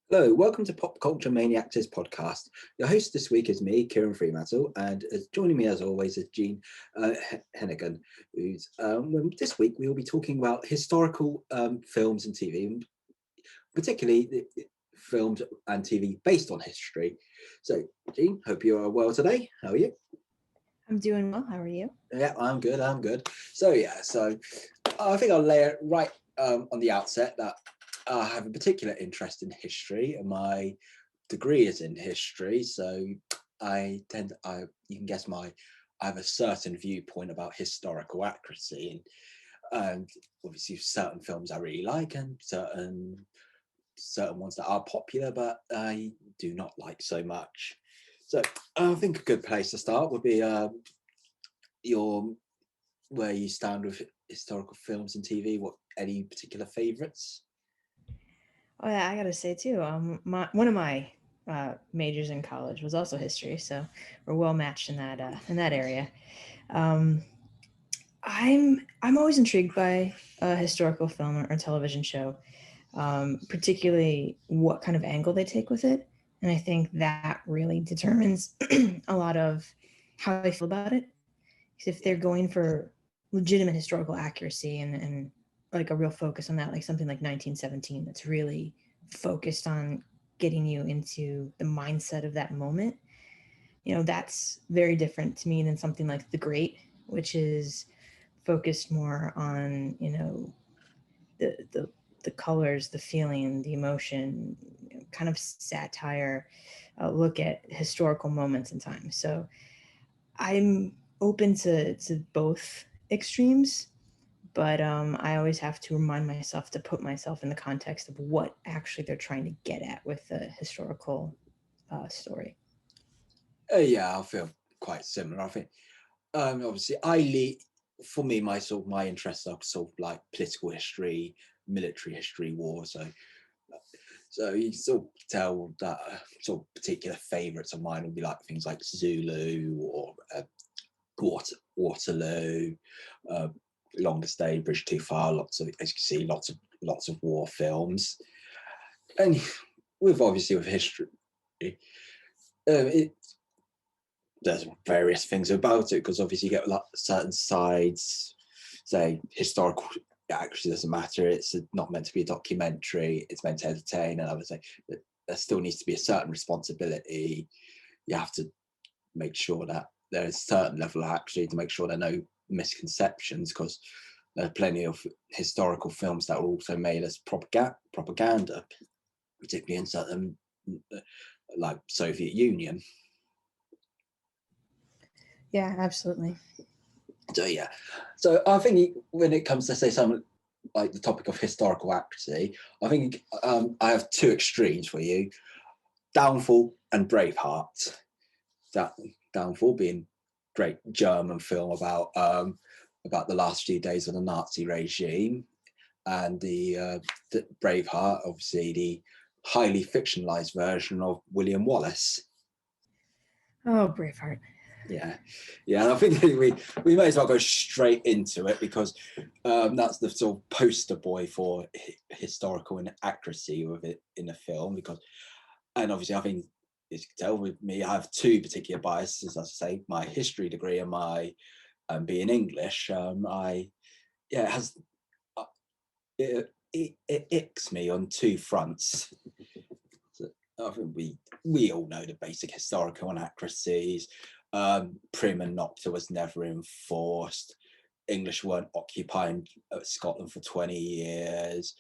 Hello, welcome to Pop Culture Maniacs podcast. Your host this week is me, Kieran Freemantle, and joining me as always is Jean Henegan. This week we will be talking about historical films and TV, particularly films and TV based on history. So, Jean, hope you are well today. How are you? I'm doing well. How are you? Yeah, I'm good. I'm good. So I think I'll lay it right on the outset that I have a particular interest in history, and my degree is in history. So you can guess I have a certain viewpoint about historical accuracy, and obviously certain films I really like, and certain ones that are popular, but I do not like so much. So I think a good place to start would be your where you stand with historical films and TV. What any particular favourites? Oh yeah, I gotta say too. One of my majors in college was also history, so we're well matched in that area. Um, I'm always intrigued by a historical film or television show, particularly what kind of angle they take with it, and I think that really determines a lot of how I feel about it. Because if they're going for legitimate historical accuracy and like a real focus on that, like something like 1917, that's really focused on getting you into the mindset of that moment, that's very different to me than something like The Great, which is focused more on, the colors, the feeling, the emotion, kind of satire, look at historical moments in time. So I'm open to both extremes, but I always have to remind myself to put myself in the context of what actually they're trying to get at with the historical story. Yeah, I feel quite similar. I think obviously for me, my interests are sort of like political history, military history, war. So you sort of tell that sort of particular favourites of mine would be like things like Zulu or Waterloo, uh, Longest Day, Bridge Too Far. Lots of, as you can see, lots of war films, and with history, it there's various things about it because obviously you get like certain sides say historical actually doesn't matter, it's not meant to be a documentary, it's meant to entertain, and I would say that there still needs to be a certain responsibility. You have to make sure that there's a certain level actually to make sure there are no misconceptions, because there are plenty of historical films that were also made as propaganda, particularly in certain like Soviet Union. Yeah, absolutely. So yeah, so I think when it comes to say something like the topic of historical accuracy, I think I have two extremes for you: Downfall and Braveheart. That Downfall being great German film about the last few days of the Nazi regime, and the Braveheart, obviously the highly fictionalized version of William Wallace. Oh, Braveheart. Yeah, yeah, and I think we may as well go straight into it because that's the sort of poster boy for historical inaccuracy with it in the film. Because, and obviously, I think as you can tell with me, I have two particular biases. As I say, my history degree and my being English. I yeah, it has it icks me on two fronts. So I think we all know the basic historical inaccuracies. Prim and Nocta was never enforced. English weren't occupying Scotland for 20 years.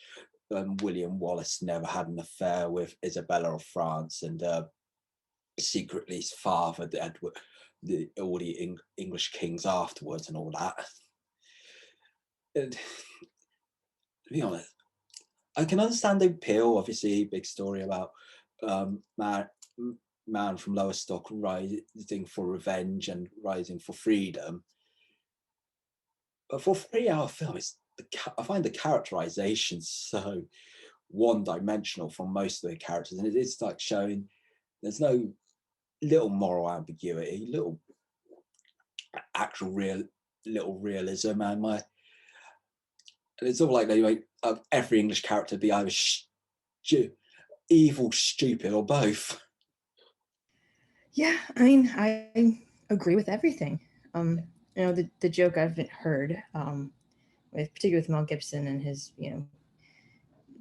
William Wallace never had an affair with Isabella of France, and secretly fathered Edward, all the English kings afterwards, and all that. And to be honest, I can understand the appeal. Obviously, big story about man from lower stock rising for revenge and rising for freedom. But for a 3 hour film, I find the characterization so one-dimensional from most of the characters, and it is like showing there's no little moral ambiguity, little actual little realism, and it's all like they make every English character be either evil, stupid, or both. Yeah, I mean, I agree with everything. The joke I've heard, with particularly with Mel Gibson and his,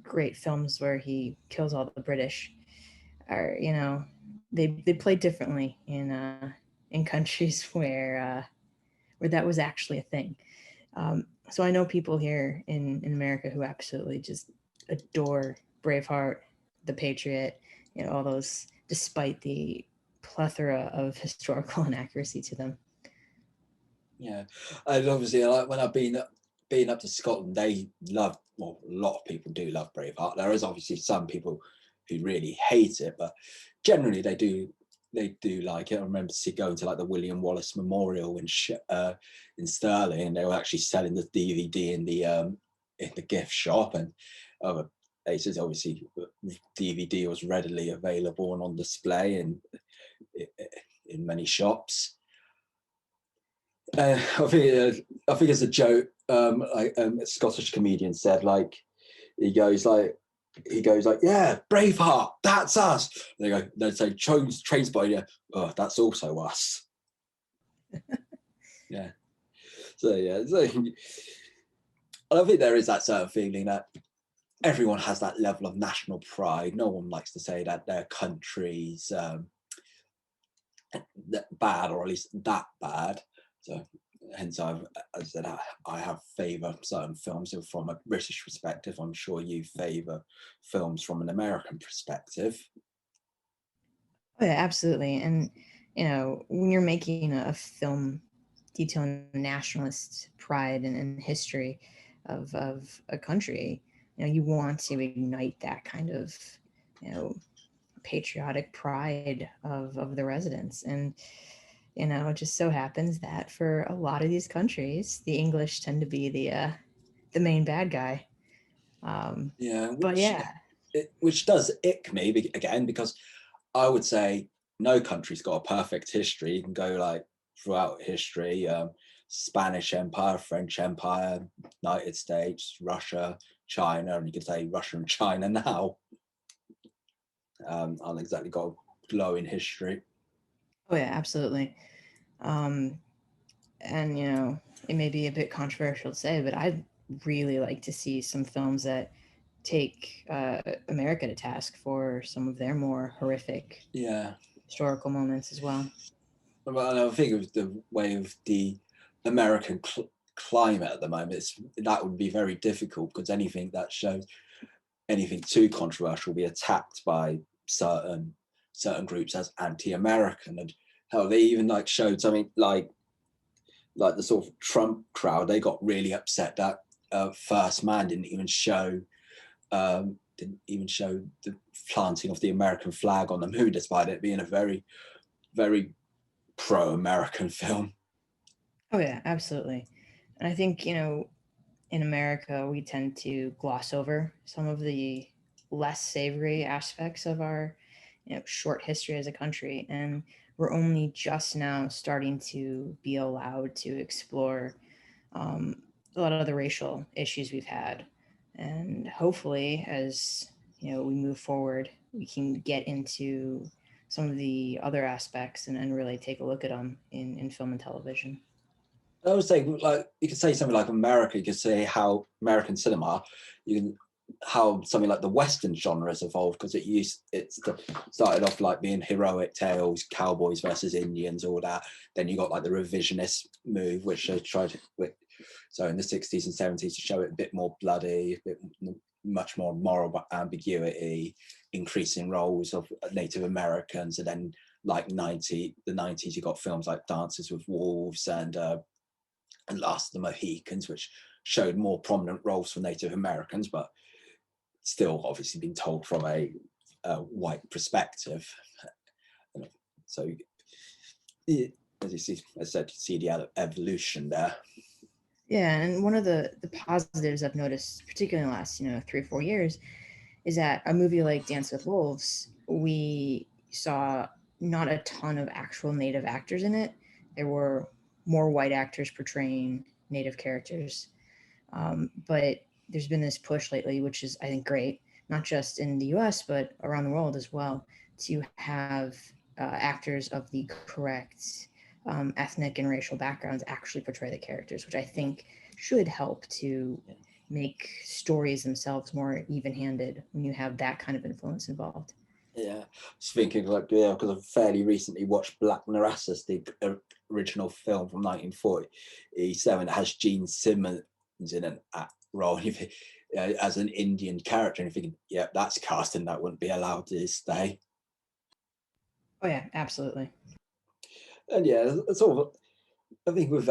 great films where he kills all the British, are, they play differently in countries where that was actually a thing. So I know people here in America who absolutely just adore Braveheart, The Patriot, all those, despite the plethora of historical inaccuracy to them. Yeah, and obviously, like when I've been up to Scotland, they love. Well, a lot of people do love Braveheart. There is obviously some people who really hate it, but generally they do. They do like it. I remember going to like the William Wallace Memorial in Stirling, and they were actually selling the DVD in the gift shop, and other places. Obviously, DVD was readily available and on display in many shops. I think it's a joke. A Scottish comedian said, like, he goes like, yeah, Braveheart, that's us. And they say, Trainspotting, oh, that's also us. Yeah. So yeah, I think there is that certain feeling that everyone has that level of national pride. No one likes to say that their country's bad, or at least that bad. So hence as I said, I have favour certain films from a British perspective. I'm sure you favour films from an American perspective. Oh yeah, absolutely. And when you're making a film detailing nationalist pride and history of a country, you want to ignite that kind of, you know, patriotic pride of the residents. And it just so happens that for a lot of these countries, the English tend to be the main bad guy. Yeah, But yeah, which does ick me again, because I would say no country's got a perfect history. You can go like throughout history, Spanish Empire, French Empire, United States, Russia, China, and you could say Russia and China now. Aren't exactly got a glowing history. oh yeah, absolutely. Um, and it may be a bit controversial to say, but I'd really like to see some films that take America to task for some of their more horrific Yeah, historical moments as well. but I think of the way of the American climate at the moment, that would be very difficult, because anything that shows anything too controversial will be attacked by certain groups as anti-American. And hell, they even like showed something like the sort of Trump crowd. They got really upset that First Man didn't even show the planting of the American flag on the moon, despite it being a very, very pro-American film. Oh yeah, absolutely. And I think in America we tend to gloss over some of the less savory aspects of our short history as a country, and we're only just now starting to be allowed to explore um, a lot of the racial issues we've had. And hopefully, as we move forward, we can get into some of the other aspects and really take a look at them in film and television. I would say, like, you could say something like America. You could say how American cinema, you can how something like the Western genre has evolved, because started off like being heroic tales, cowboys versus Indians, all that. Then you got like the revisionist move, which they tried with, so in the 60s and 70s, to show it a bit more bloody, a bit much more moral ambiguity, increasing roles of Native Americans, and then like the 90s, you got films like Dances with Wolves and Last of the Mohicans, which showed more prominent roles for Native Americans, but still obviously being told from a white perspective. So, as you see, as I said, you see the evolution there. Yeah, and one of the positives I've noticed, particularly in the last 3 or 4 years, is that a movie like Dance with Wolves, we saw not a ton of actual native actors in it. There were more white actors portraying native characters, but there's been this push lately, which is I think great, not just in the US, but around the world as well, to have actors of the correct ethnic and racial backgrounds actually portray the characters, which I think should help to make stories themselves more even-handed when you have that kind of influence involved. Yeah, just thinking like, yeah, because I've fairly recently watched Black Narcissus, the original film from 1947. It has Gene Simmons in an role as an Indian character, and you're thinking, yeah, that's casting that wouldn't be allowed to stay. Oh yeah, absolutely. And yeah, sort of, I think with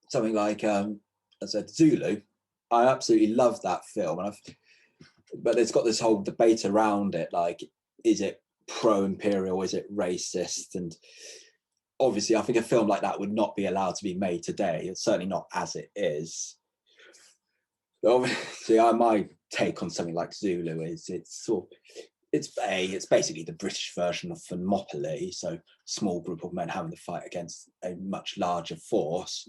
something like I said, Zulu, I absolutely love that film, and but it's got this whole debate around it, like, is it pro-imperial, is it racist? And obviously I think a film like that would not be allowed to be made today. It's certainly not as it is. Obviously, my take on something like Zulu is it's basically the British version of Thermopylae, so small group of men having to fight against a much larger force.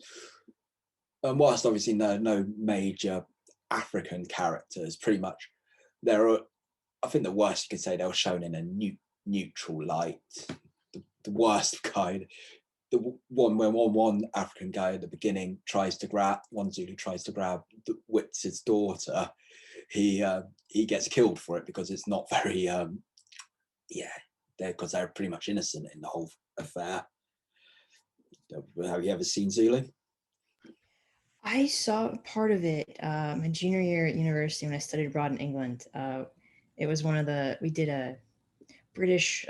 And whilst obviously no major African characters, pretty much there are, I think the worst you could say, they were shown in a neutral light. The worst kind, the one where one African guy at the beginning one Zulu tries to grab Witz's daughter. He gets killed for it because it's not very because they're pretty much innocent in the whole affair. Have you ever seen Zulu? I saw part of it my junior year at university when I studied abroad in England. It was we did a British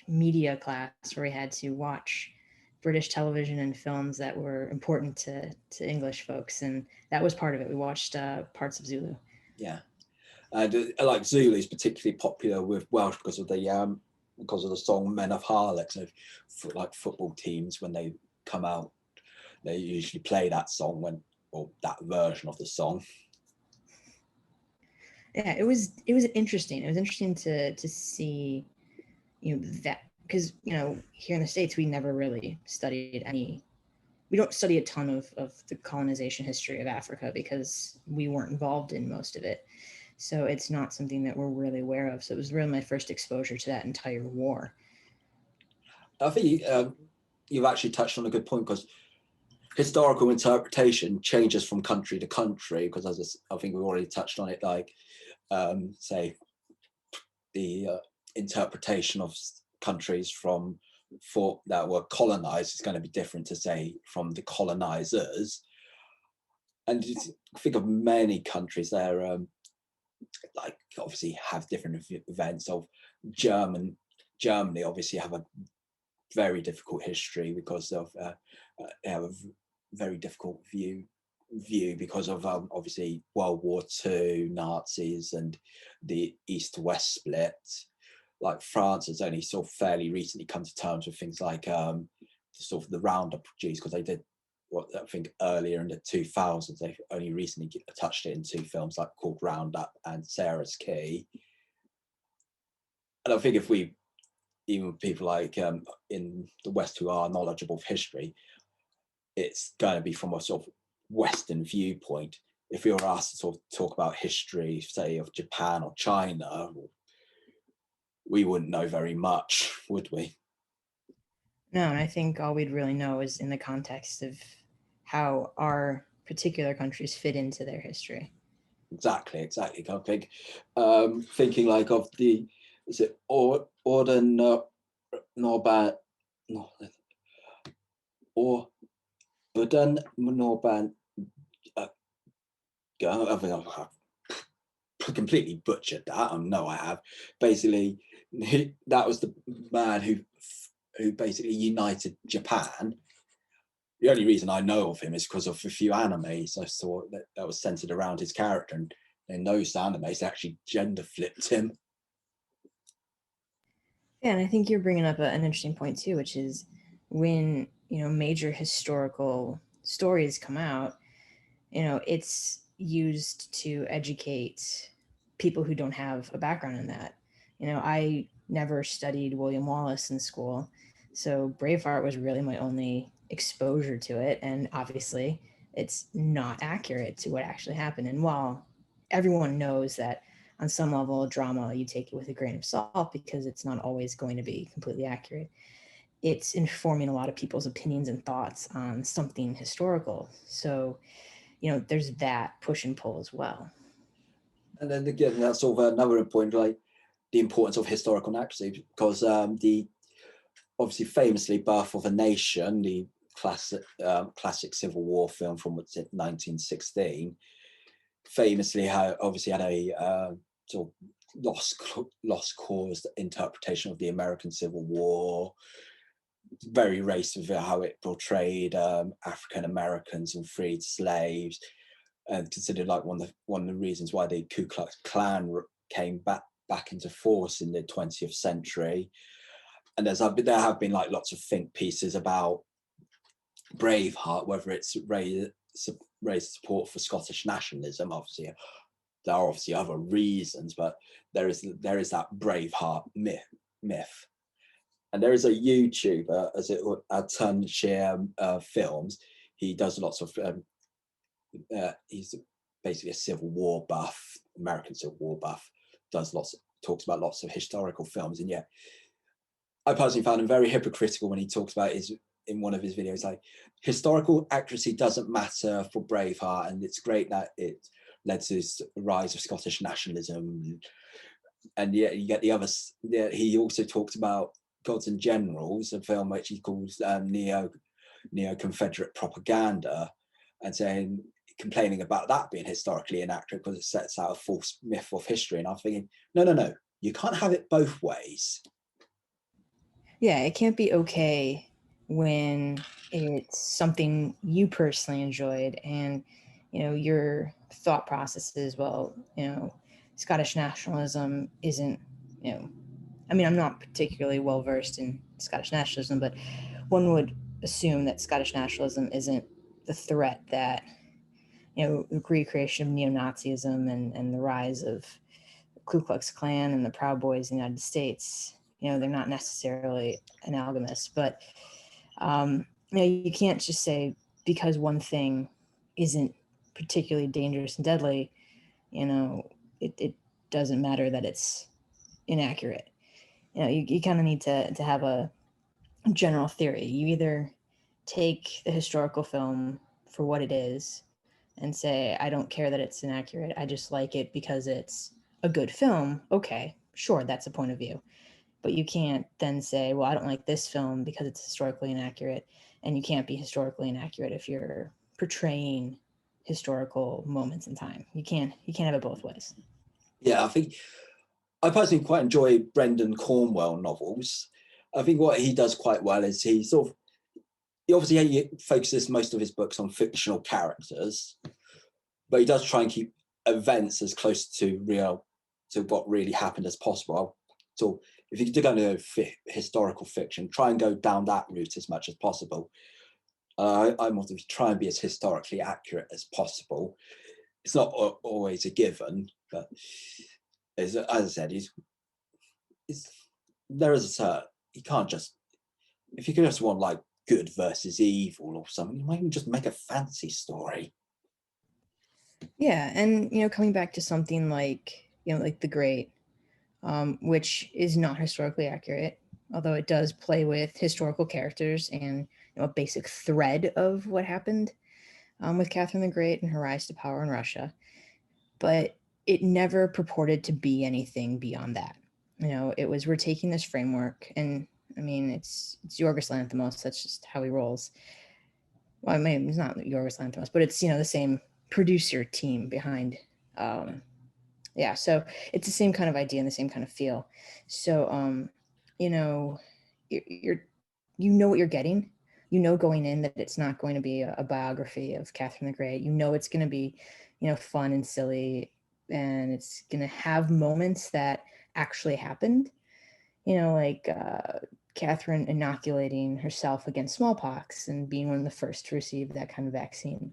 media class where we had to watch British television and films that were important to English folks, and that was part of it. We watched parts of Zulu. Yeah, and like Zulu is particularly popular with Welsh because of the song "Men of Harlech." So, for like football teams, when they come out, they usually play that song or that version of the song. Yeah, it was interesting. It was interesting to see, that, because here in the States we never really studied we don't study a ton of the colonization history of Africa because we weren't involved in most of it. So it's not something that we're really aware of. So it was really my first exposure to that entire war. I think you've actually touched on a good point, because historical interpretation changes from country to country, because I think we've already touched on it, like say the interpretation of countries that were colonized is going to be different to, say, from the colonizers. And think of many countries there, like obviously have different events. Of Germany obviously have a very difficult history because of they have a very difficult view because of obviously World War II, Nazis, and the East-West split. Like France has only sort of fairly recently come to terms with things like sort of the Roundup produced, because they did what I think earlier in the 2000s. They only recently touched it in two films, like called Roundup and Sarah's Key. And I think if we, even with people like in the West who are knowledgeable of history, it's going to be from a sort of Western viewpoint. If we were asked to sort of talk about history, say, of Japan or China, we wouldn't know very much, would we? No, and I think all we'd really know is in the context of how our particular countries fit into their history. Exactly. I think thinking like of the, is it Order Norban, no, or Budan Norban, I think I've completely butchered that. I know I have. Basically, that was the man who basically united Japan. The only reason I know of him is because of a few animes I saw that was centered around his character, and in those animes they actually gender flipped him. Yeah, and I think you're bringing up an interesting point too, which is when major historical stories come out, it's used to educate people who don't have a background in that. I never studied William Wallace in school, so Braveheart was really my only exposure to it, and obviously it's not accurate to what actually happened. And while everyone knows that on some level, drama, you take it with a grain of salt because it's not always going to be completely accurate. It's informing a lot of people's opinions and thoughts on something historical. So, there's that push and pull as well. And then again, that's sort of another point, like the importance of historical accuracy, because the obviously famously Birth of a Nation, the classic Civil War film from 1916, famously obviously had a sort of lost cause interpretation of the American Civil War. Very racist with how it portrayed African Americans and freed slaves, and considered like one of the reasons why the Ku Klux Klan came back into force in the 20th century. And there have been like lots of think pieces about Braveheart, whether it's raised support for Scottish nationalism. Obviously, there are obviously other reasons, but there is that Braveheart myth. And there is a YouTuber, Turnshare Films. He does lots of. He's basically a Civil War buff, American Civil War buff. Talks about lots of historical films, and yet I personally found him very hypocritical when he talks about in one of his videos, like historical accuracy doesn't matter for Braveheart, and it's great that it led to the rise of Scottish nationalism. And yet you get the others. Yeah, he also talked about Gods and Generals, a film which he calls neo-Confederate propaganda, and complaining about that being historically inaccurate because it sets out a false myth of history. And I'm thinking, no, you can't have it both ways. Yeah, it can't be okay when it's something you personally enjoyed and, your thought processes, well, Scottish nationalism isn't, I'm not particularly well versed in Scottish nationalism, but one would assume that Scottish nationalism isn't the threat that, the recreation of neo-Nazism and the rise of Ku Klux Klan and the Proud Boys in the United States. They're not necessarily analogous, but you can't just say because one thing isn't particularly dangerous and deadly, it doesn't matter that it's inaccurate. You kind of need to have a general theory. You either take the historical film for what it is and say, I don't care that it's inaccurate. I just like it because it's a good film. Okay, sure, that's a point of view. But you can't then say, well, I don't like this film because it's historically inaccurate. And you can't be historically inaccurate if you're portraying historical moments in time. You can't have it both ways. Yeah, I think I personally quite enjoy Brendan Cornwell novels. I think what he does quite well is he obviously focuses most of his books on fictional characters, but he does try and keep events as close to what really happened as possible. So if you do go into historical fiction, try and go down that route as much as possible. I want to try and be as historically accurate as possible. It's not always a given, but as I said, there is a certain, you can't just, if you just want like good versus evil or something, you might even just make a fantasy story. Yeah, and coming back to something like like The Great, which is not historically accurate, although it does play with historical characters and a basic thread of what happened with Catherine the Great and her rise to power in Russia. But it never purported to be anything beyond that. It was, we're taking this framework, and it's Yorgos Lanthimos. That's just how he rolls. Well, it's not Yorgos Lanthimos, but it's the same producer team behind. So it's the same kind of idea and the same kind of feel. So you're what you're getting. Going in that it's not going to be a biography of Catherine the Great. It's going to be fun and silly, and it's going to have moments that actually happened. Like Catherine inoculating herself against smallpox and being one of the first to receive that kind of vaccine.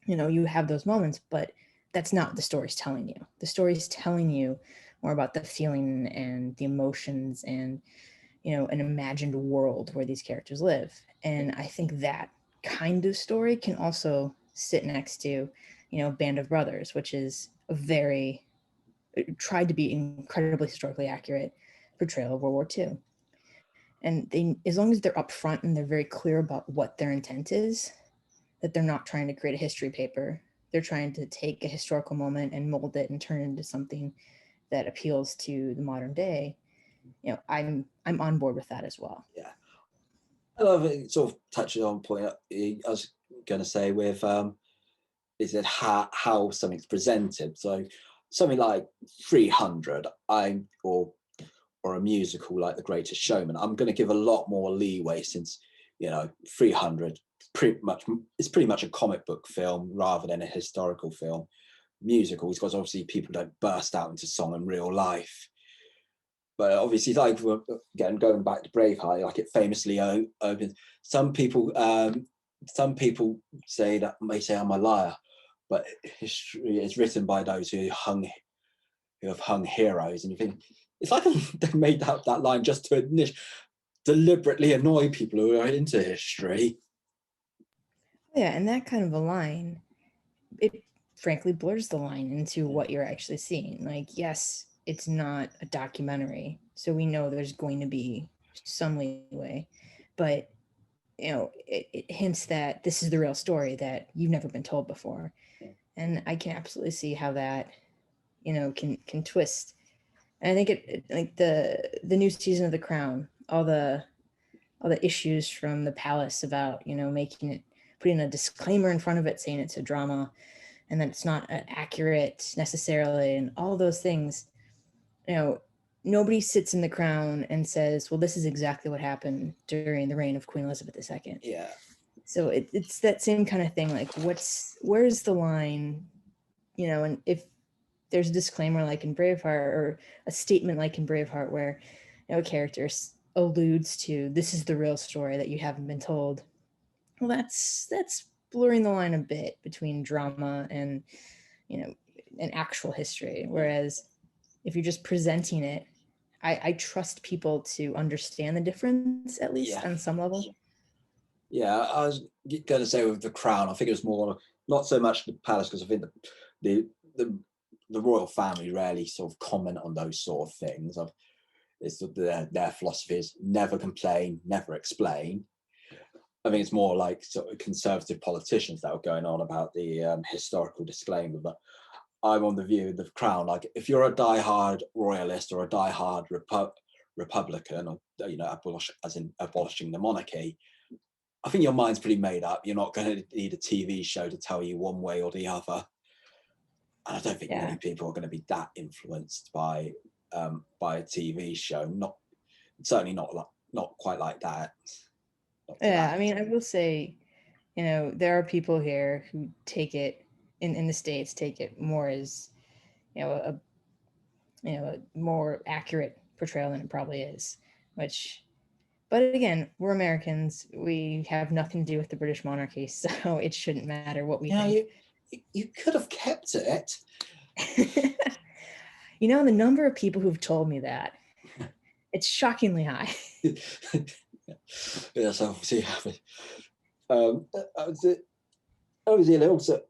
You have those moments, but that's not what the story's telling you. The story's telling you more about the feeling and the emotions and an imagined world where these characters live. And I think that kind of story can also sit next to Band of Brothers, which is a very tried to be incredibly historically accurate portrayal of World War II. And they, as long as they're upfront and they're very clear about what their intent is, that they're not trying to create a history paper. They're trying to take a historical moment and mold it and turn it into something that appeals to the modern day. I'm on board with that as well. Yeah. I love it. Sort of touches on point I was going to say with is it how something's presented. So something like 300, or a musical like The Greatest Showman, I'm going to give a lot more leeway, since 300 it's pretty much a comic book film rather than a historical film. Musicals, because obviously people don't burst out into song in real life. But obviously, like, again, going back to Braveheart, like, it famously opens. Some people say that, may say I'm a liar, but history is written by those who have hung heroes. And you think it's like they made that line just to deliberately annoy people who are into history. Yeah, and that kind of a line, it frankly blurs the line into what you're actually seeing. Like, yes, it's not a documentary, so we know there's going to be some leeway, but it hints that this is the real story that you've never been told before. And I can absolutely see how that can twist. And I think it like the new season of The Crown, all the issues from the palace about putting a disclaimer in front of it saying it's a drama, and that it's not accurate necessarily, and all those things. Nobody sits in The Crown and says, well, this is exactly what happened during the reign of Queen Elizabeth II. Yeah. So it's that same kind of thing. Like, where's the line? And if there's a disclaimer like in Braveheart, or a statement like in Braveheart, where a character alludes to, this is the real story that you haven't been told. Well, that's blurring the line a bit between drama and an actual history. Whereas if you're just presenting it, I trust people to understand the difference, at least on some level. Yeah, I was going to say with The Crown, I think it was more, not so much the palace, because I think the royal family rarely sort of comment on those sort of things. It's their philosophy is never complain, never explain. I think it's more like sort of conservative politicians that are going on about the historical disclaimer. But I'm on the view of The Crown, like, if you're a diehard royalist or a diehard Republican, or abolishing the monarchy, I think your mind's pretty made up. You're not going to need a TV show to tell you one way or the other. And I don't think many people are going to be that influenced by a TV show. Certainly not quite like that. I mean, I will say, there are people here who take it in the States, take it more as a more accurate portrayal than it probably is. But again, we're Americans. We have nothing to do with the British monarchy, so it shouldn't matter what we think. You could have kept it. The number of people who've told me that, it's shockingly high. Yes, obviously. Obviously, also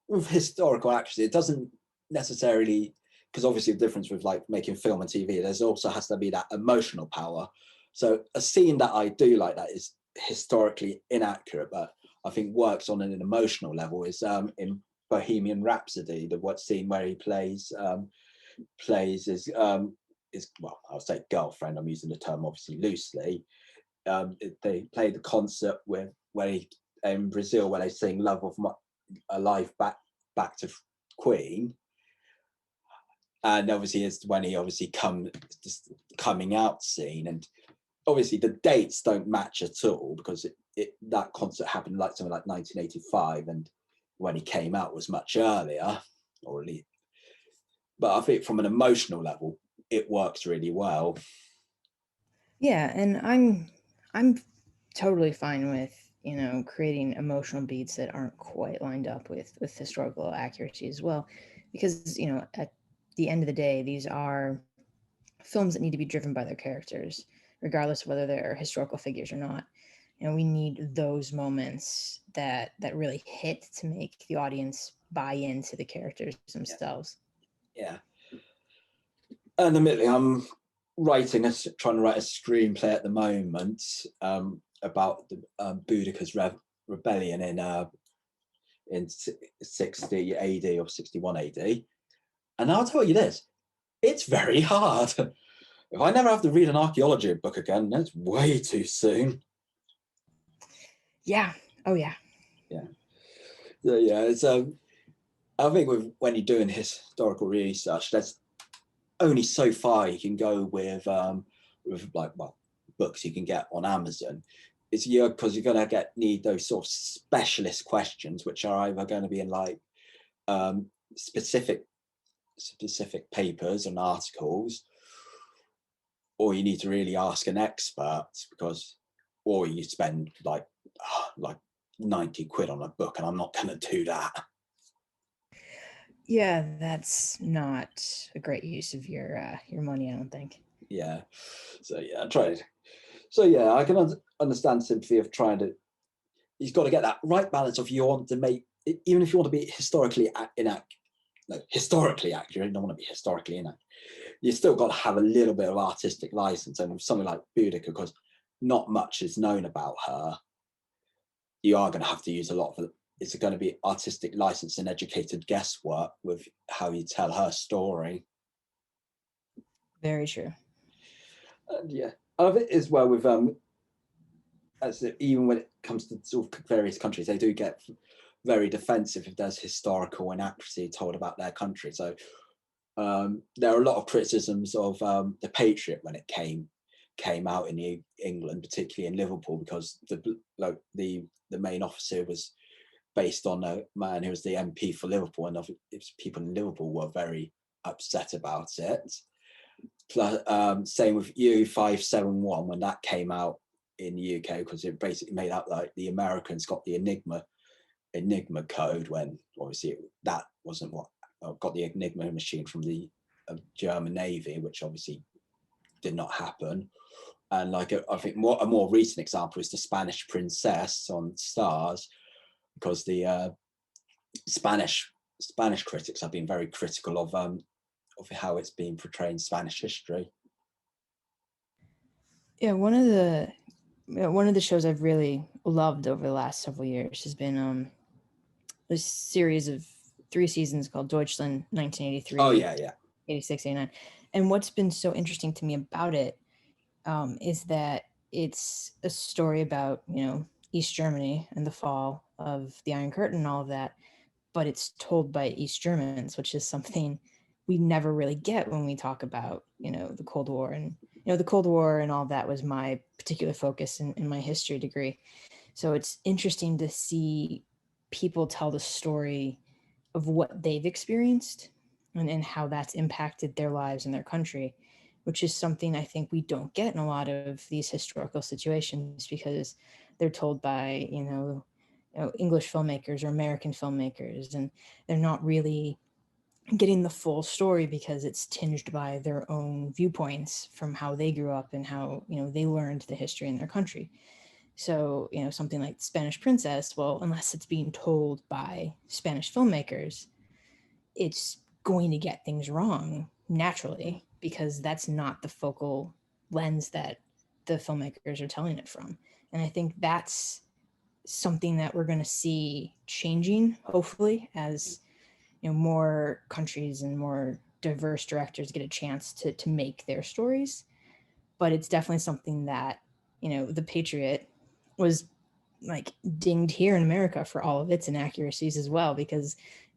with historical accuracy, it doesn't necessarily, because obviously the difference with like making film and TV, there's also has to be that emotional power. So a scene that I do like that is historically inaccurate, but I think works on an emotional level, is in Bohemian Rhapsody, the scene where he plays his well, I'll say girlfriend. I'm using the term obviously loosely. They play the concert where he, in Brazil, where they sing "Love of My Life" back to Queen, and obviously it's when he obviously coming out scene, and obviously the dates don't match at all, because that concert happened like something like 1985, and when he came out was much earlier, or at least. But I think from an emotional level, it works really well. Yeah, and I'm totally fine with creating emotional beats that aren't quite lined up with historical accuracy as well, because at the end of the day, these are films that need to be driven by their characters, regardless of whether they're historical figures or not. We need those moments that really hit to make the audience buy into the characters themselves. yeah. And admittedly, I'm trying to write a screenplay at the moment about the Boudicca's rebellion in 60 AD or 61 AD. And I'll tell you this, it's very hard. If I never have to read an archaeology book again, that's way too soon. Yeah. Oh yeah. Yeah. So yeah, it's I think when you're doing historical research, there's only so far you can go with like, well, books you can get on Amazon. It's because you're going to need those sort of specialist questions, which are either going to be in like specific papers and articles, or you need to really ask an expert, or you spend like 90 quid on a book, and I'm not going to do that. Yeah, that's not a great use of your money, I don't think. Yeah. So yeah, I tried. So yeah, I can understand sympathy of trying to. You've got to get that right balance of, you want to make, even if you want to be historically historically accurate, you don't want to be historically inaccurate. You still got to have a little bit of artistic license. And with something like Boudica, because not much is known about her, you are going to have to use a lot of. It's going to be artistic license and educated guesswork with how you tell her story. Very true. And yeah, of it as well with even when it comes to sort of various countries, they do get very defensive if there's historical inaccuracy told about their country. So there are a lot of criticisms of the Patriot when it came out in England, particularly in Liverpool, because the main officer was based on a man who was the MP for Liverpool, and people in Liverpool were very upset about it. Plus, same with U571 when that came out in the UK, because it basically made out like the Americans got the Enigma code, when obviously that wasn't what got the Enigma machine from the German Navy, which obviously did not happen. And like I think a more recent example is the Spanish Princess on Stars, because the Spanish critics have been very critical of how it's been portrayed in Spanish history. Yeah, one of the shows I've really loved over the last several years has been this series of 3 seasons called Deutschland 1983. Oh yeah. 86, 89. And what's been so interesting to me about it is that it's a story about, East Germany and the fall of the Iron Curtain and all of that, but it's told by East Germans, which is something we never really get when we talk about, the Cold War. And, the Cold War and all that was my particular focus in my history degree. So it's interesting to see people tell the story of what they've experienced and how that's impacted their lives and their country, which is something I think we don't get in a lot of these historical situations, because they're told by, English filmmakers or American filmmakers, and they're not really getting the full story because it's tinged by their own viewpoints from how they grew up and how, they learned the history in their country. So, something like Spanish Princess, well, unless it's being told by Spanish filmmakers, it's going to get things wrong naturally, because that's not the focal lens that the filmmakers are telling it from. And I think that's something that we're going to see changing, hopefully, as more countries and more diverse directors get a chance to make their stories. But it's definitely something that, The Patriot was like dinged here in America for all of its inaccuracies as well, because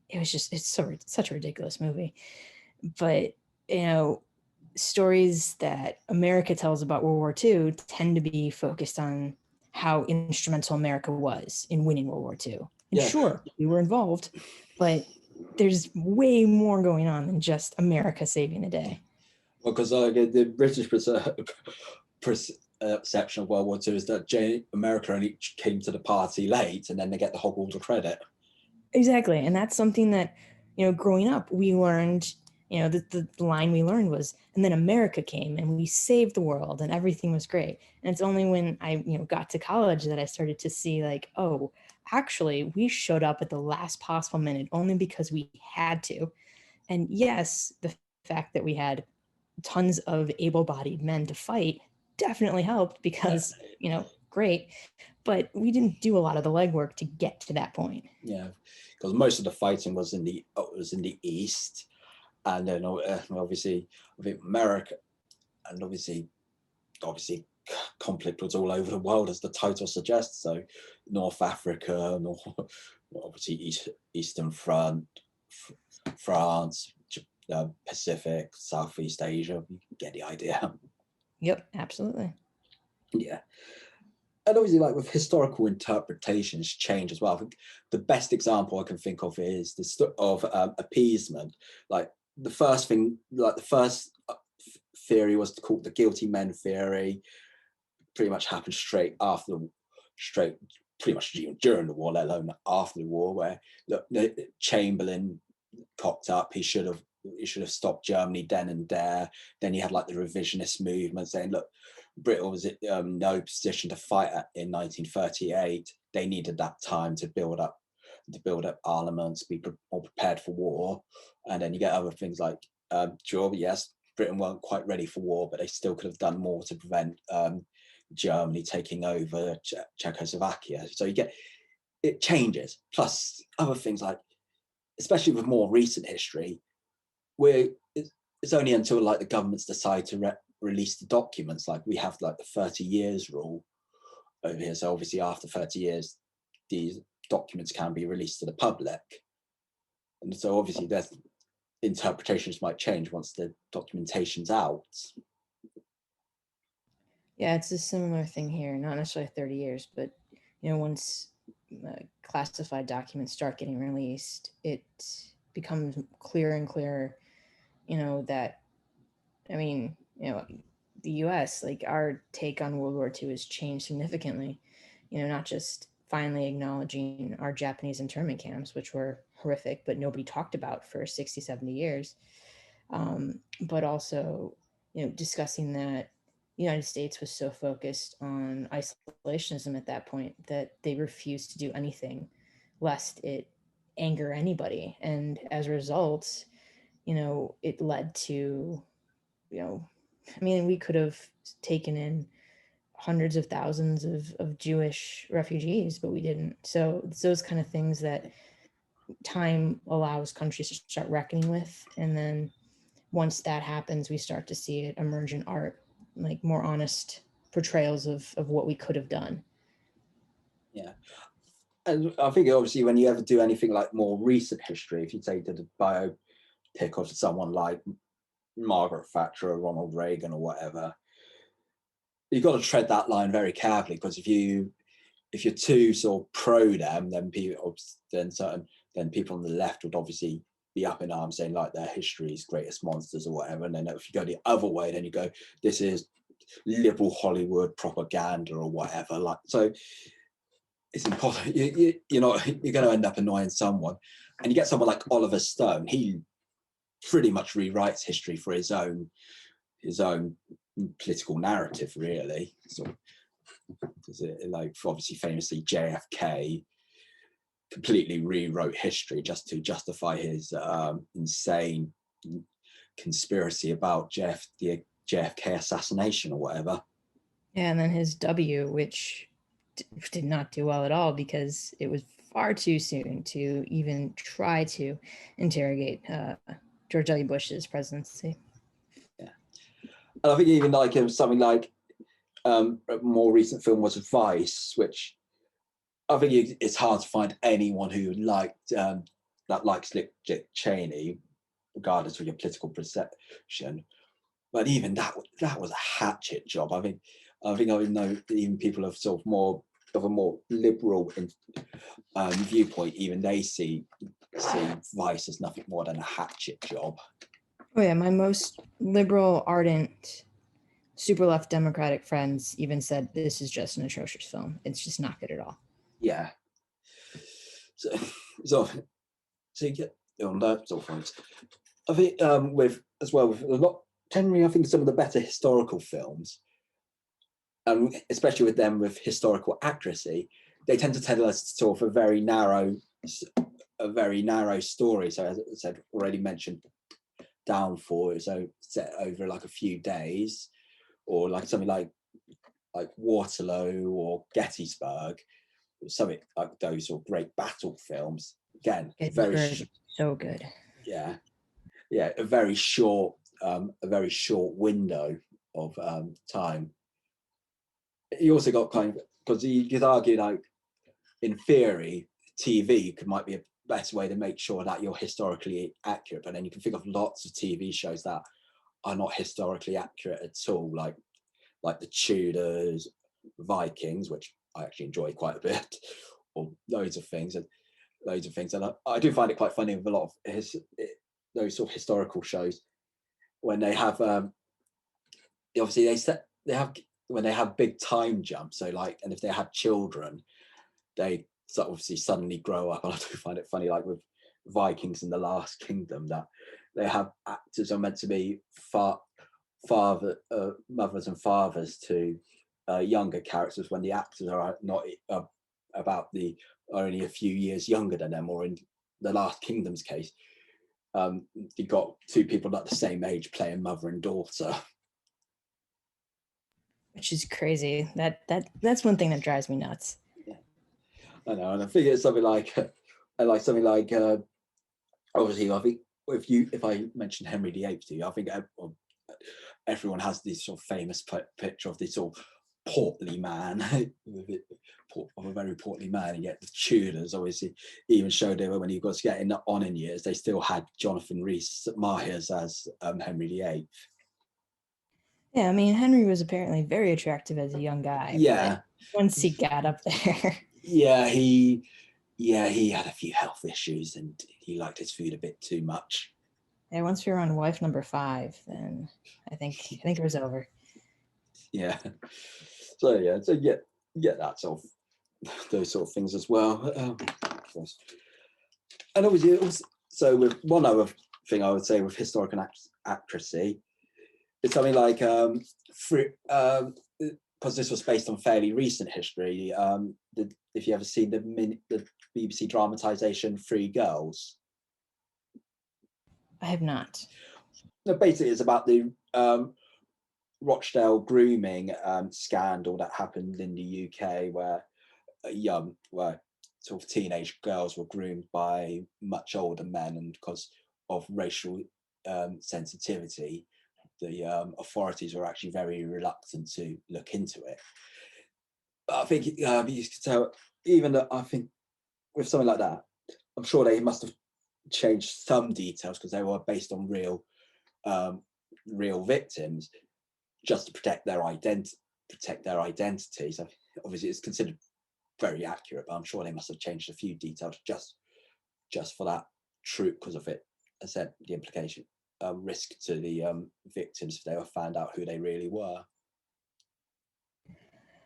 it's such a ridiculous movie. But stories that America tells about World War II tend to be focused on how instrumental America was in winning World War II. And sure, we were involved, but there's way more going on than just America saving the day. Well, because the British perception of World War II is that America only came to the party late, and then they get the whole world of credit. Exactly. And that's something that, growing up, we learned, the line we learned was, and then America came and we saved the world and everything was great. And it's only when I, got to college that I started to see like, oh, actually, we showed up at the last possible minute only because we had to. And yes, the fact that we had tons of able-bodied men to fight definitely helped because, great, but we didn't do a lot of the legwork to get to that point. Yeah, because most of the fighting was in the east, and then obviously I think America, and obviously conflict was all over the world, as the title suggests. So North Africa, obviously Eastern Front, France, Pacific, Southeast Asia. You get the idea. Yep, absolutely. Yeah. And obviously, like with historical interpretations change as well. I think the best example I can think of is of appeasement. Like the first theory was called the guilty men theory. Pretty much happened straight pretty much during the war, let alone after the war, where the Chamberlain cocked up. He should have stopped Germany then and there. Then you had like the revisionist movement saying, look, Britain was in no position to fight in 1938. They needed that time to build up armaments, be more prepared for war. And then you get other things like, sure, yes, Britain weren't quite ready for war, but they still could have done more to prevent Germany taking over Czechoslovakia. So it changes. Plus other things like, especially with more recent history, where it's only until like the governments decide to release the documents, like we have like the 30 years rule over here. So obviously after 30 years, these documents can be released to the public. And so obviously their interpretations might change once the documentation's out. Yeah, it's a similar thing here, not necessarily 30 years, but once classified documents start getting released, it becomes clearer and clearer, that, I mean, the US, like our take on World War II has changed significantly, not just finally acknowledging our Japanese internment camps, which were horrific, but nobody talked about for 60, 70 years. But also, discussing that the United States was so focused on isolationism at that point that they refused to do anything lest it anger anybody. And as a result, it led to, I mean, we could have taken in hundreds of thousands of Jewish refugees, but we didn't. So it's those kind of things that time allows countries to start reckoning with. And then once that happens, we start to see it emerge in art, like more honest portrayals of what we could have done. Yeah. And I think obviously when you ever do anything like more recent history, if you say did a biopic of someone like Margaret Thatcher or Ronald Reagan or whatever, you've got to tread that line very carefully, because if you're too sort of pro them, then people on the left would obviously be up in arms saying like their history's greatest monsters or whatever. And then if you go the other way, then you go, this is liberal Hollywood propaganda or whatever. Like, so it's impossible. You're going to end up annoying someone. And you get someone like Oliver Stone. He pretty much rewrites history for his own political narrative, really. So, like obviously famously JFK completely rewrote history just to justify his insane conspiracy about the JFK assassination or whatever. Yeah, and then his W, which did not do well at all because it was far too soon to even try to interrogate George W. Bush's presidency. Yeah, and I think even like something like a more recent film was Vice, which I think it's hard to find anyone who liked that likes Dick Cheney, regardless of your political perception. But even that was a hatchet job. I know even people of sort of a more liberal viewpoint, even they see Vice as nothing more than a hatchet job. Oh yeah, my most liberal, ardent, super left Democratic friends even said this is just an atrocious film. It's just not good at all. Yeah. So you get on that sort of things. I think with a lot generally, I think some of the better historical films, especially with them with historical accuracy, they tend to tell us sort of a very narrow story. So as I said, already mentioned downfall is set over like a few days, or like something like Waterloo or Gettysburg, something like those sort of great battle films. Again, Gettysburg, so good. Yeah, a very short window of time. You also got kind of, because you could argue like in theory TV might be a better way to make sure that you're historically accurate, but then you can think of lots of TV shows that are not historically accurate at all, like the Tudors, Vikings, which I actually enjoy quite a bit, or loads of things. And I do find it quite funny with a lot of those sort of historical shows when they have obviously they have when they have big time jumps. So like, and if they have children, they obviously suddenly grow up. And I do find it funny, like with Vikings and the Last Kingdom, that they have actors are meant to be mothers and fathers to younger characters, when the actors are not only a few years younger than them, or in the Last Kingdom's case, you got two people at the same age playing mother and daughter, which is crazy. That's one thing that drives me nuts. Yeah, I know, and I think it's something like obviously, I think if I mention Henry VIII to you, I think everyone has this sort of famous picture of this sort of portly man, of a very portly man, and yet the Tudors obviously even showed it when he got to get in the on years, they still had Jonathan Rhys Myers as Henry VIII. Yeah, I mean, Henry was apparently very attractive as a young guy. Yeah. Once he got up there. Yeah, he had a few health issues, and he liked his food a bit too much. Yeah, once we were on wife number 5, then I think it was over. Yeah. So that's sort of those sort of things as well. And obviously, so with one other thing I would say with historical accuracy, it's something like because this was based on fairly recent history. If you ever seen the BBC dramatisation Three Girls, I have not. No, basically it's about the Rochdale grooming scandal that happened in the UK, where sort of teenage girls were groomed by much older men, and because of racial sensitivity, the authorities were actually very reluctant to look into it. But I think you could tell, even that, I think with something like that, I'm sure they must have changed some details because they were based on real victims, just to protect their identity. So obviously it's considered very accurate, but I'm sure they must have changed a few details just for that truth, because of it. I said the implication risk to the victims if they were found out who they really were.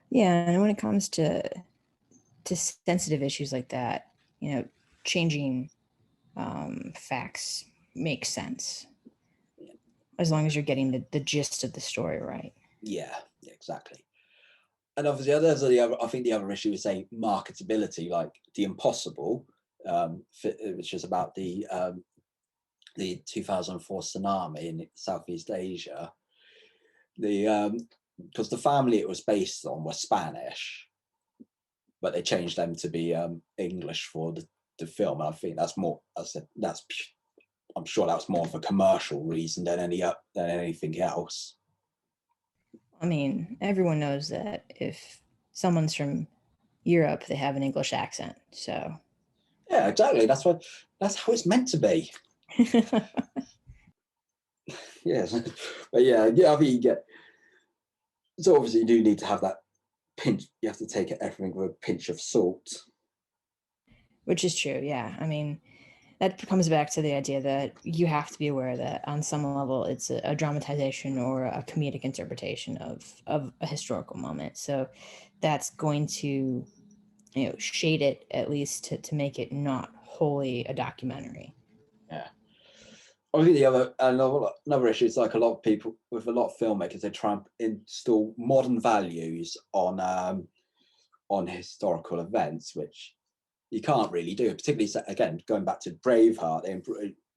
Yeah, and when it comes to sensitive issues like that, changing facts makes sense, as long as you're getting the gist of the story right. Yeah, exactly. And obviously, I think the other issue is, say, marketability, like The Impossible, which is about the 2004 tsunami in Southeast Asia. Because the family it was based on were Spanish, but they changed them to be English for the film. And I think that's more. I'm sure that was more of a commercial reason than anything else. I mean, everyone knows that if someone's from Europe, they have an English accent. So yeah, exactly. That's how it's meant to be. Yes, but yeah. I mean, you get. So obviously, you do need to have that pinch. You have to take everything with a pinch of salt. Which is true. Yeah, I mean, that comes back to the idea that you have to be aware that on some level it's a dramatization or a comedic interpretation of a historical moment. So that's going to, shade it at least to make it not wholly a documentary. Yeah. I think another issue is, like, a lot of people with a lot of filmmakers, they try and install modern values on historical events, which you can't really do. Particularly, again, going back to Braveheart,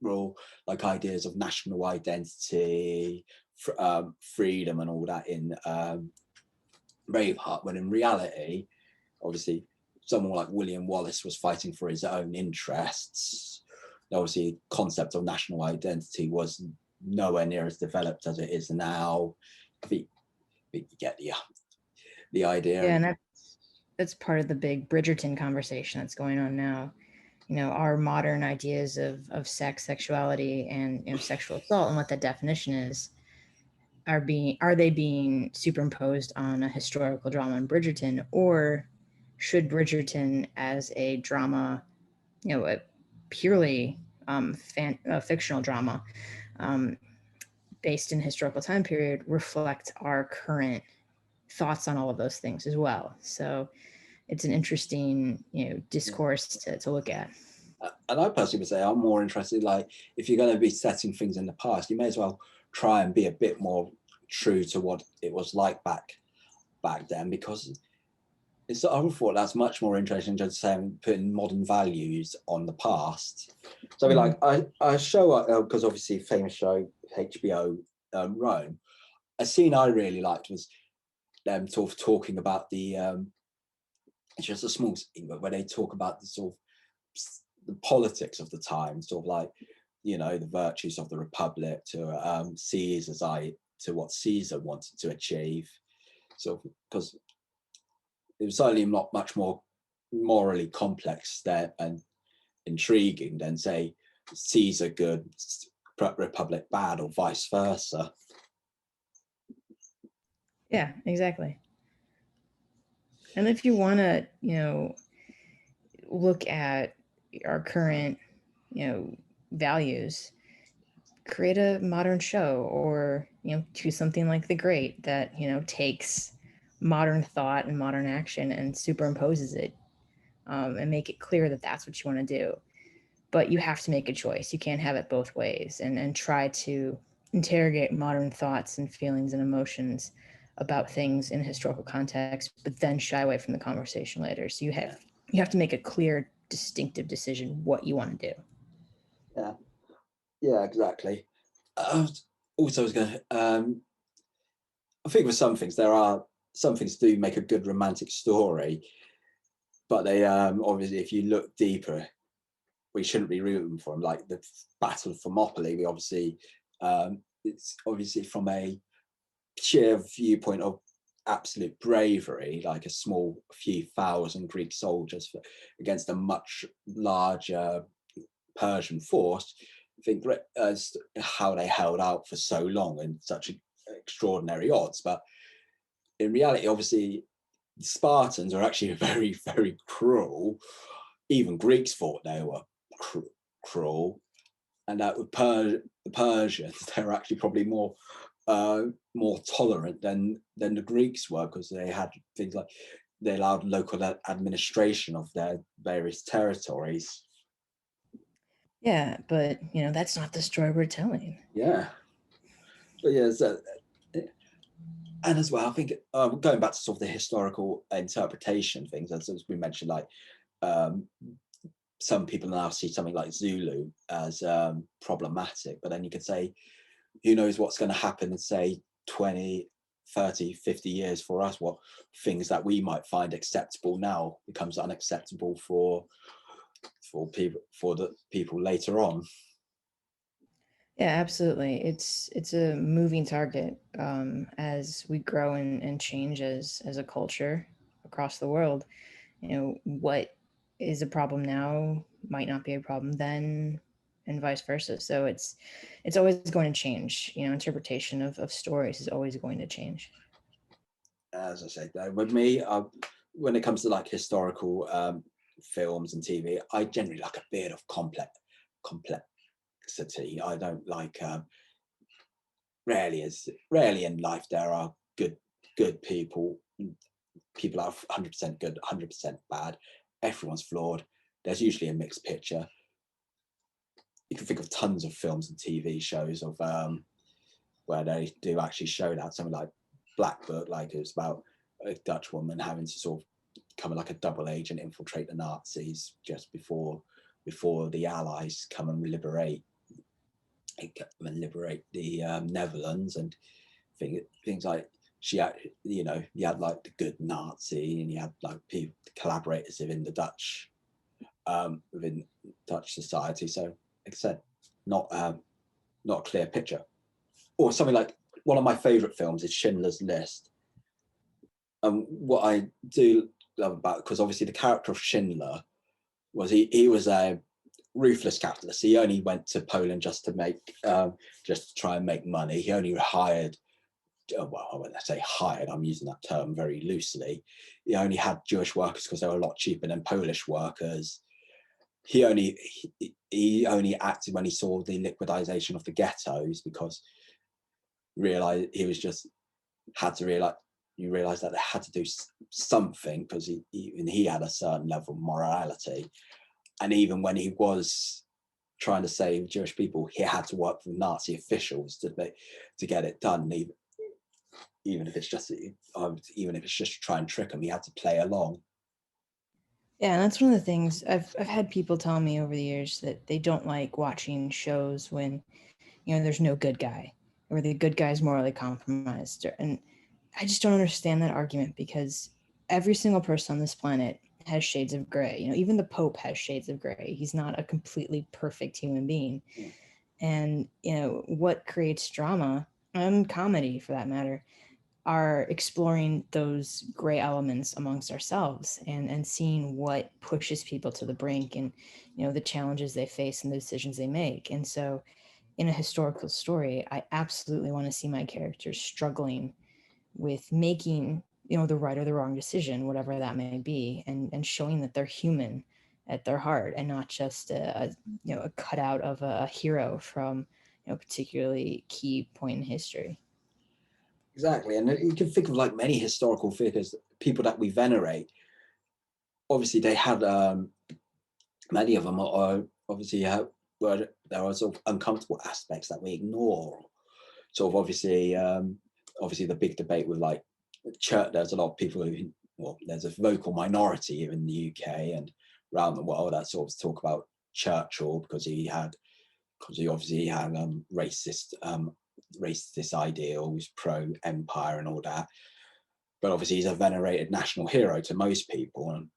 rule, like ideas of national identity, freedom, and all that in Braveheart. When in reality, obviously, someone like William Wallace was fighting for his own interests. Obviously, concept of national identity was nowhere near as developed as it is now. I think you get the idea. Yeah, and that's part of the big Bridgerton conversation that's going on now. Our modern ideas of sex, sexuality, and sexual assault, and what that definition is, are they being superimposed on a historical drama in Bridgerton, or should Bridgerton as a drama, a purely fictional drama, based in historical time period, reflect our current thoughts on all of those things as well? So it's an interesting, discourse to look at. And I personally would say I'm more interested, like, if you're going to be setting things in the past, you may as well try and be a bit more true to what it was like back then, because I would thought that's much more interesting than just saying putting modern values on the past. So I mean, like, I show, because obviously famous show HBO, Rome, a scene I really liked was them sort of talking about the it's just a small scene, but where they talk about the sort of the politics of the time, sort of like, the virtues of the republic to Caesar's to what Caesar wanted to achieve. So because it was certainly not much more morally complex there and intriguing than, say, Caesar good, republic bad, or vice versa. Yeah, exactly. And if you want to, look at our current, values, create a modern show, or, do something like The Great that, takes modern thought and modern action and superimposes it, and make it clear that that's what you want to do. But you have to make a choice. You can't have it both ways, and try to interrogate modern thoughts and feelings and emotions about things in a historical context, but then shy away from the conversation later. So you have to make a clear, distinctive decision what you want to do. Yeah, exactly. Also, I was going to, I think with some things, some things do make a good romantic story, but they obviously, if you look deeper, we shouldn't be rooting for them. Like the Battle of Thermopylae, it's obviously from a sheer viewpoint of absolute bravery, like a few thousand Greek soldiers against a much larger Persian force. I think as how they held out for so long in such extraordinary odds. But in reality, obviously, the Spartans are actually very, very cruel. Even Greeks thought they were cruel, and that with the Persians, they're actually probably more tolerant than the Greeks were, because they had things like they allowed local administration of their various territories. Yeah, but that's not the story we're telling. Yeah, but yeah, and as well, I think going back to sort of the historical interpretation things, as we mentioned, like some people now see something like Zulu as problematic, but then you could say, who knows what's going to happen in, say, 20, 30, 50 years for us, what things that we might find acceptable now becomes unacceptable for the people later on. Yeah, absolutely. It's a moving target, as we grow and change as a culture across the world. What is a problem now might not be a problem then, and vice versa. So it's always going to change. Interpretation of stories is always going to change. As I said, with me, when it comes to like historical films and TV, I generally like a bit of complexity. I don't like rarely in life there are good people. People are 100% good, 100% bad. Everyone's flawed. There's usually a mixed picture. You can think of tons of films and TV shows of where they do actually show that. Something like Black Book, like it was about a Dutch woman having to sort of become like a double agent, infiltrate the Nazis just before the Allies come and liberate liberate the Netherlands, and things like she had, you know, you had like the good Nazi, and you had like people collaborators within the Dutch, within Dutch society. So, like I said, not not a clear picture. Or something like, one of my favourite films is Schindler's List. What I do love about, because obviously the character of Schindler was, he was a ruthless capitalist. He only went to Poland just to make, just to try and make money. He only hired, well, when I say hired, I'm using that term very loosely. He only had Jewish workers because they were a lot cheaper than Polish workers. He only acted when he saw the liquidization of the ghettos, because realized he was just had to realize, you realize that they had to do something, because he had a certain level of morality. And even when he was trying to save Jewish people, he had to work with Nazi officials to get it done. Even if it's just to try and trick them, he had to play along. Yeah, and that's one of the things I've had people tell me over the years, that they don't like watching shows when, you know, there's no good guy, or the good guy's morally compromised. And I just don't understand that argument, because every single person on this planet has shades of gray. You know, even the Pope has shades of gray. He's not a completely perfect human being. Yeah. And, you know, what creates drama, and comedy for that matter, are exploring those gray elements amongst ourselves, and seeing what pushes people to the brink, and, you know, the challenges they face and the decisions they make. And so in a historical story, I absolutely want to see my characters struggling with making, you know, the right or the wrong decision, whatever that may be, and showing that they're human at their heart, and not just you know, a cutout of a hero from, you know, a particularly key point in history. Exactly. And you can think of like many historical figures, people that we venerate. Obviously, they had, many of them are obviously were, there are sort of uncomfortable aspects that we ignore. Sort of obviously the big debate with like church. There's a lot of people who, well, there's a vocal minority here in the UK and around the world that sort of talk about Churchill, because he obviously had racist ideals, pro empire and all that. But obviously he's a venerated national hero to most people. And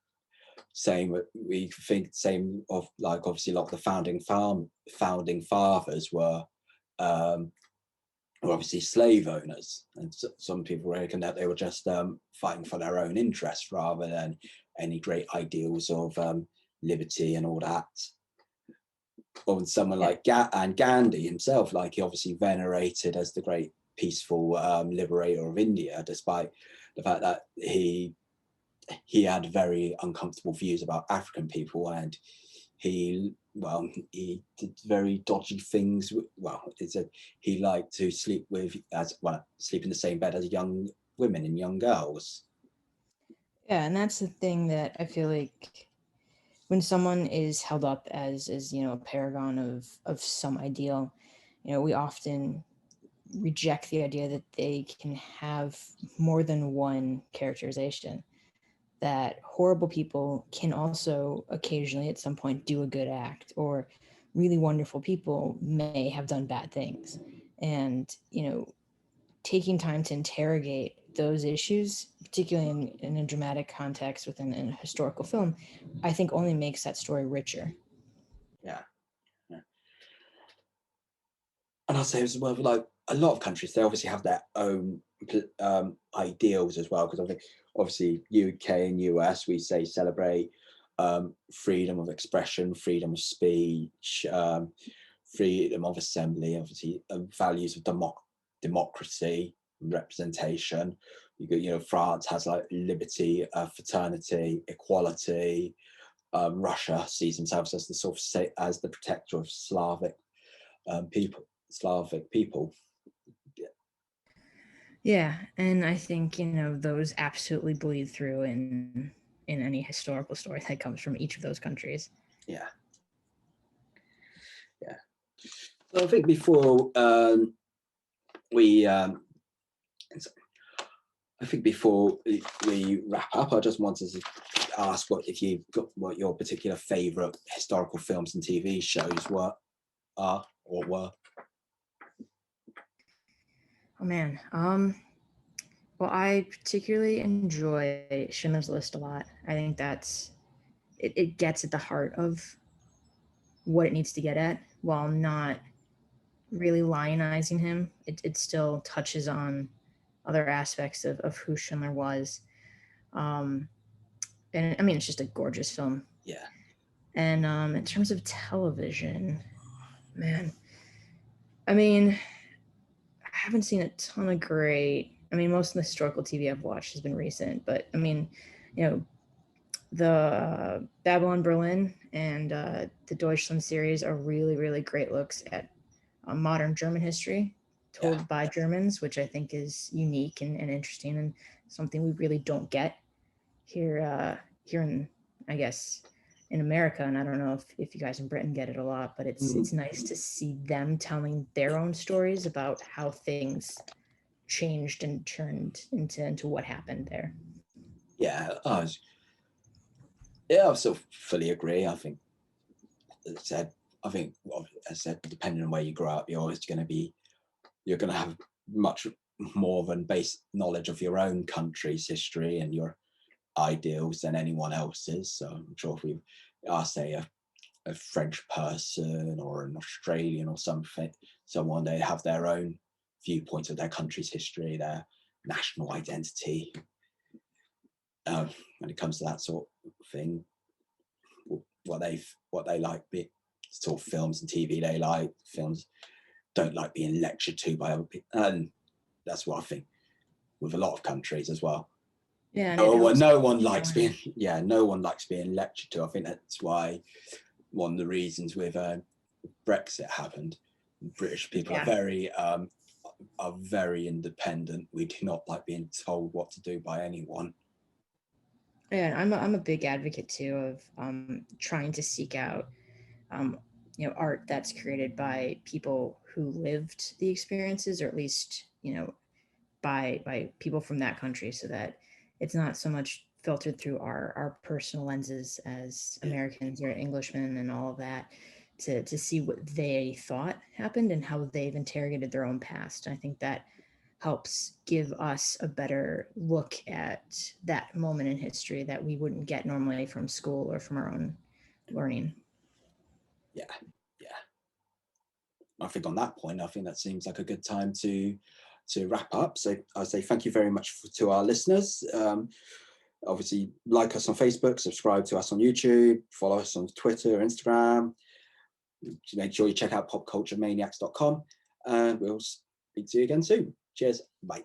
same, we think same of like, obviously a lot of the founding fathers were obviously slave owners, and some people reckon that they were just fighting for their own interests rather than any great ideals of liberty and all that. Or someone like Gandhi himself, like he obviously venerated as the great peaceful liberator of India, despite the fact that he had very uncomfortable views about African people, and he did very dodgy things. Well, he liked to sleep in the same bed as young women and young girls. Yeah, and that's the thing that I feel like, when someone is held up as, you know, a paragon of some ideal, you know, we often reject the idea that they can have more than one characterization. That horrible people can also occasionally, at some point, do a good act, or really wonderful people may have done bad things. And, you know, taking time to interrogate those issues, particularly in a dramatic context within a historical film, I think only makes that story richer. Yeah. Yeah. And I'll say as well, like a lot of countries, they obviously have their own ideals as well. Because I think obviously UK and US, we say celebrate freedom of expression, freedom of speech, freedom of assembly, obviously values of democracy, representation. You know, France has like liberty, fraternity, equality. Russia sees themselves as the sort of as the protector of Slavic people. Yeah, and I think, you know, those absolutely bleed through in any historical story that comes from each of those countries. Yeah, yeah. So I think before we, I think before we wrap up, I just wanted to ask what your particular favourite historical films and TV shows were. Oh man. Well, I particularly enjoy Schindler's List a lot. I think it gets at the heart of what it needs to get at while not really lionizing him. It still touches on other aspects of who Schindler was. Um, and I mean, it's just a gorgeous film. Yeah. And in terms of television, man, I mean, I haven't seen a ton of great. I mean, most of the historical TV I've watched has been recent, but I mean, you know, the Babylon Berlin and the Deutschland series are really, really great looks at modern German history Yeah. told by Germans, which I think is unique and interesting and something we really don't get here in, I guess, in America. And I don't know if you guys in Britain get it a lot, but it's nice to see them telling their own stories about how things changed and turned into what happened there. Yeah. Yeah, I sort of fully agree. I think, as I said, well, as I said, depending on where you grow up, you're going to have much more of a base knowledge of your own country's history and your ideals than anyone else's. So I'm sure if we ask, say, a French person or an Australian or someone, they have their own viewpoints of their country's history, their national identity. When it comes to that sort of thing, what they like, sort of films and TV they like, films don't like being lectured to by other people, and that's what I think with a lot of countries as well. Yeah, and No one likes being lectured to. I think that's why one of the reasons with Brexit happened. British people are very independent. We do not like being told what to do by anyone. Yeah, I'm a big advocate too of trying to seek out art that's created by people who lived the experiences, or at least by people from that country, so that it's not so much filtered through our personal lenses as Americans or Englishmen and all of that, to see what they thought happened and how they've interrogated their own past. I think that helps give us a better look at that moment in history that we wouldn't get normally from school or from our own learning. Yeah. I think on that point, I think that seems like a good time to wrap up. So I say thank you very much to our listeners. Obviously, like us on Facebook, subscribe to us on YouTube, follow us on Twitter, Instagram. Make sure you check out popculturemaniacs.com, and we'll speak to you again soon. Cheers. Bye.